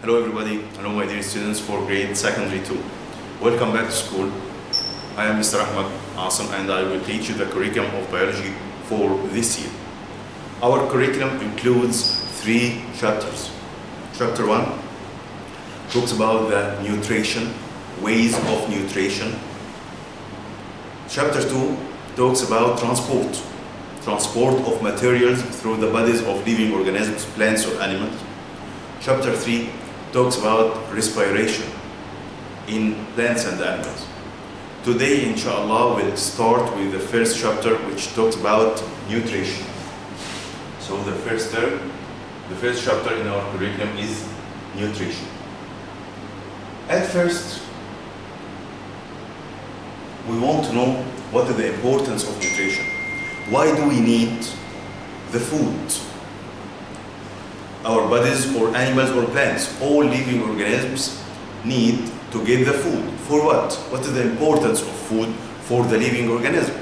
Hello everybody, hello my dear students for grade secondary 2. Welcome back to school. I am Mr. Ahmed Asim and I will teach you the curriculum of biology for this year. Our curriculum includes 3 chapters. Chapter 1 talks about the nutrition, ways of nutrition. Chapter 2 talks about transport of materials through the bodies of living organisms, plants or animals. Chapter 3 talks about respiration in plants and animals. Today, inshallah, we'll start with the first chapter, which talks about nutrition. So the first chapter in our curriculum is nutrition. At first, we want to know what is the importance of nutrition. Why do we need the food? Our bodies or animals or plants, all living organisms need to get the food. For what? What is the importance of food for the living organism?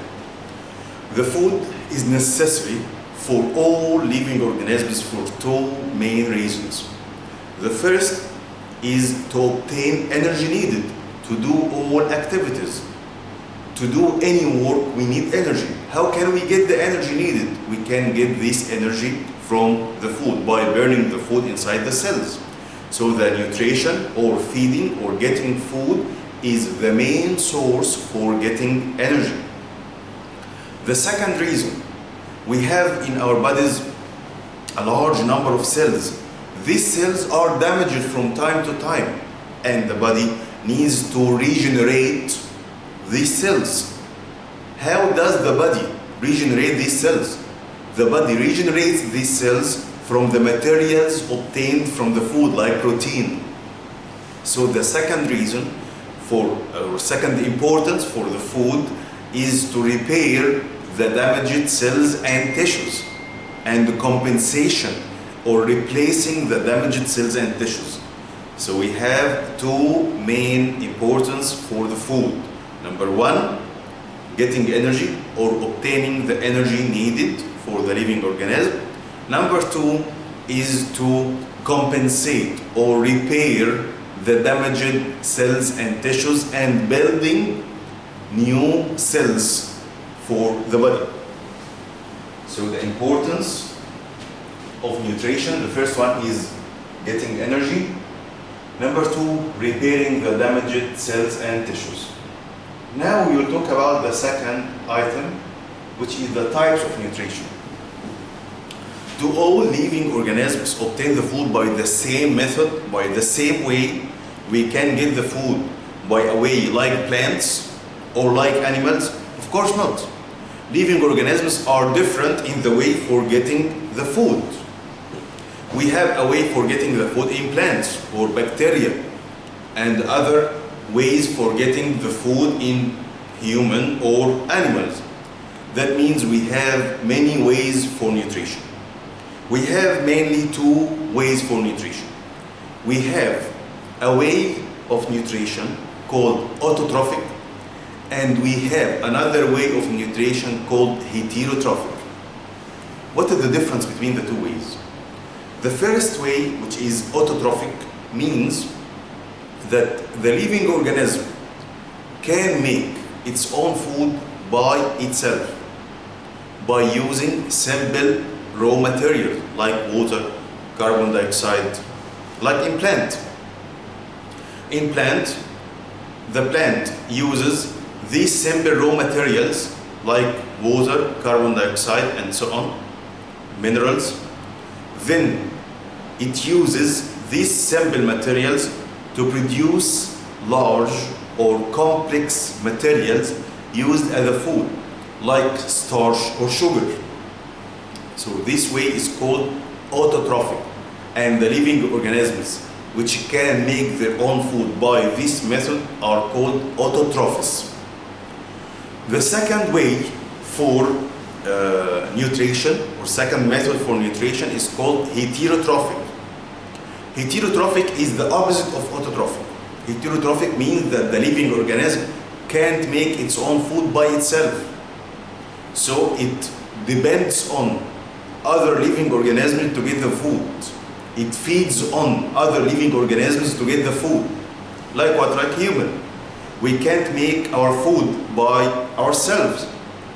The food is necessary for all living organisms for 2 main reasons. The first is to obtain energy needed to do all activities. To do any work, we need energy. How can we get the energy needed? We can get this energy from the food by burning the food inside the cells. So the nutrition or feeding or getting food is the main source for getting energy. The second reason, we have in our bodies a large number of cells. These cells are damaged from time to time and the body needs to regenerate these cells. How does the body regenerate these cells? The body regenerates these cells from the materials obtained from the food, like protein. So the second reason second importance for the food is to repair the damaged cells and tissues, and the compensation or replacing the damaged cells and tissues. So we have 2 main importance for the food. Number 1, getting energy or obtaining the energy needed for the living organism. Number 2 is to compensate or repair the damaged cells and tissues and building new cells for the body. So the importance of nutrition, the first one is getting energy. Number 2, repairing the damaged cells and tissues. Now we will talk about the second item, which is the types of nutrition. Do all living organisms obtain the food by the same method, by the same way we can get the food by a way like plants or like animals? Of course not. Living organisms are different in the way for getting the food. We have a way for getting the food in plants or bacteria and other ways for getting the food in human or animals. That means we have many ways for nutrition. We have mainly 2 ways for nutrition. We have a way of nutrition called autotrophic, and we have another way of nutrition called heterotrophic. What is the difference between the 2 ways? The first way, which is autotrophic, means that the living organism can make its own food by itself by using simple raw materials like water, carbon dioxide, like in plant. In plant, the plant uses these simple raw materials like water, carbon dioxide and so on, minerals. Then it uses these simple materials to produce large or complex materials used as a food, like starch or sugar. So this way is called autotrophic, and the living organisms which can make their own food by this method are called autotrophs. The second way for nutrition, or second method for nutrition, is called heterotrophic. Heterotrophic is the opposite of autotrophic. Heterotrophic means that the living organism can't make its own food by itself. So it depends on other living organisms to get the food. It feeds on other living organisms to get the food. Like what? Like human. We can't make our food by ourselves.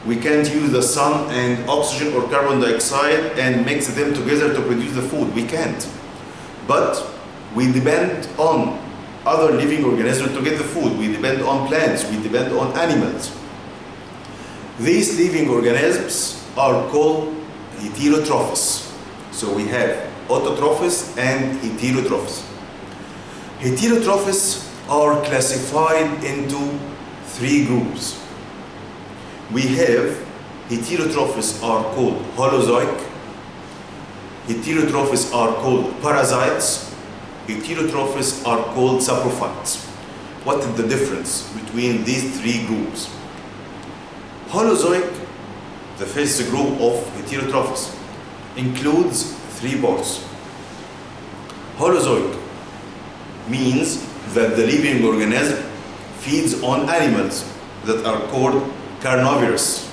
We can't use the sun and oxygen or carbon dioxide and mix them together to produce the food. We can't. But we depend on other living organisms to get the food. We depend on plants. We depend on animals. These living organisms are called heterotrophs. So we have autotrophs and heterotrophs. Heterotrophs are classified into 3 groups. We have heterotrophs are called holozoic, heterotrophs are called parasites, heterotrophs are called saprophytes. What is the difference between these 3 groups? Holozoic, the first group of heterotrophs, includes 3 parts. Holozoic means that the living organism feeds on animals that are called carnivorous,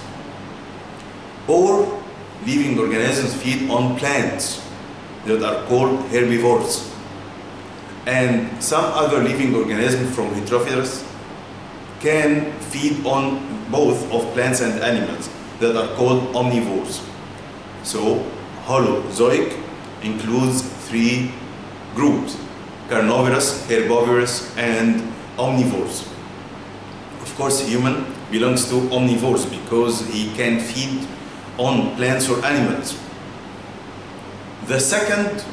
or living organisms feed on plants that are called herbivores, and some other living organisms from heterotrophs can feed on both of plants and animals that are called omnivores. So holozoic includes 3 groups: carnivorous, herbivorous, and omnivores. Of course, human belongs to omnivores because he can feed on plants or animals. The second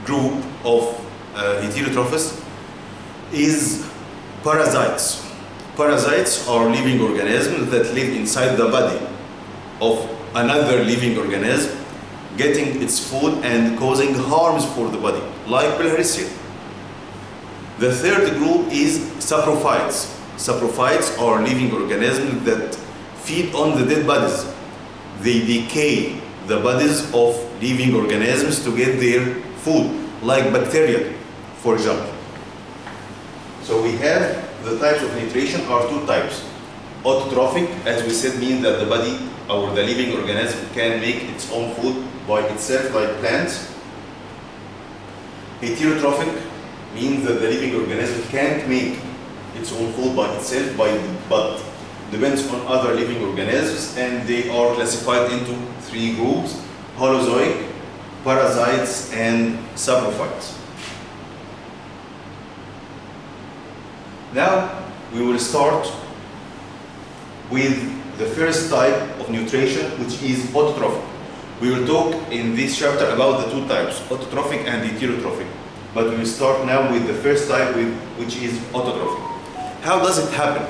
group of heterotrophs is parasites. Parasites are living organisms that live inside the body of another living organism, getting its food and causing harms for the body, like Bilharzia. The third group is saprophytes. Saprophytes are living organisms that feed on the dead bodies. They decay the bodies of living organisms to get their food, like bacteria, for example. So we have the types of nutrition are 2 types. Autotrophic, as we said, means that the body or the living organism can make its own food by itself, like plants. Heterotrophic means that the living organism can't make its own food by itself, but depends on other living organisms, and they are classified into 3 groups: holozoic, parasites, and saprophytes. Now we will start with the first type of nutrition, which is autotrophic. We will talk in this chapter about the 2 types, autotrophic and heterotrophic. But we will start now with the first type, which is autotrophic. How does it happen?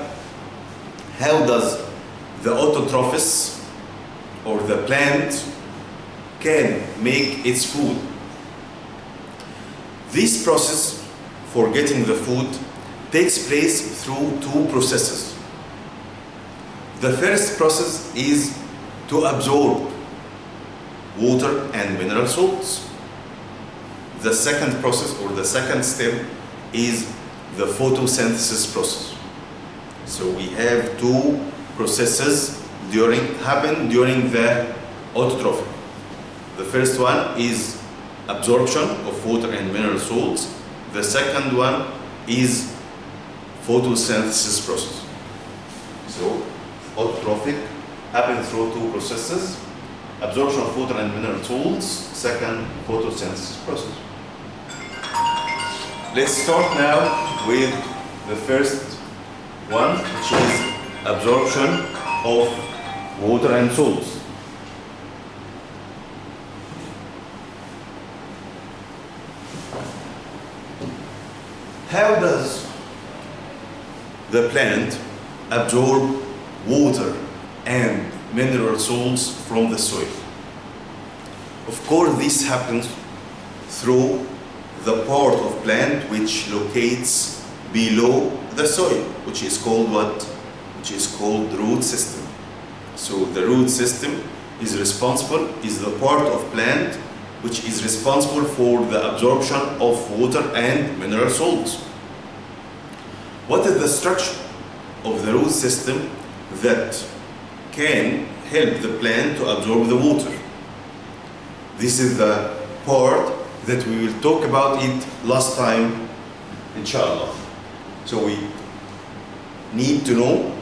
How does the autotrophs or the plant can make its food? This process for getting the food takes place through 2 processes. The first process is to absorb water and mineral salts. The second process, or the second step, is the photosynthesis process. So we have 2 processes happen during the autotrophic. The first one is absorption of water and mineral salts. The second one is photosynthesis process. So autotrophic happens through 2 processes: absorption of water and mineral salts, second, photosynthesis process. Let's start now with the first one, which is absorption of water and salts. How does the plant absorb water and mineral salts from the soil? Of course, this happens through the part of plant which locates below the soil, which is called what? Which is called root system. So the root system is the part of plant which is responsible for the absorption of water and mineral salts. What is the structure of the root system that can help the plant to absorb the water? This is the part that we will talk about it last time, inshallah. So we need to know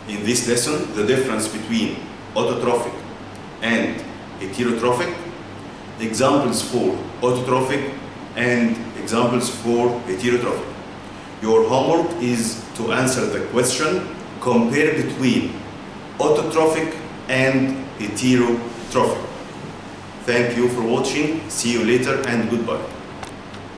in this lesson the difference between autotrophic and heterotrophic, examples for autotrophic and examples for heterotrophic. Your homework is to answer the question, compare between autotrophic and heterotrophic. Thank you for watching. See you later and goodbye.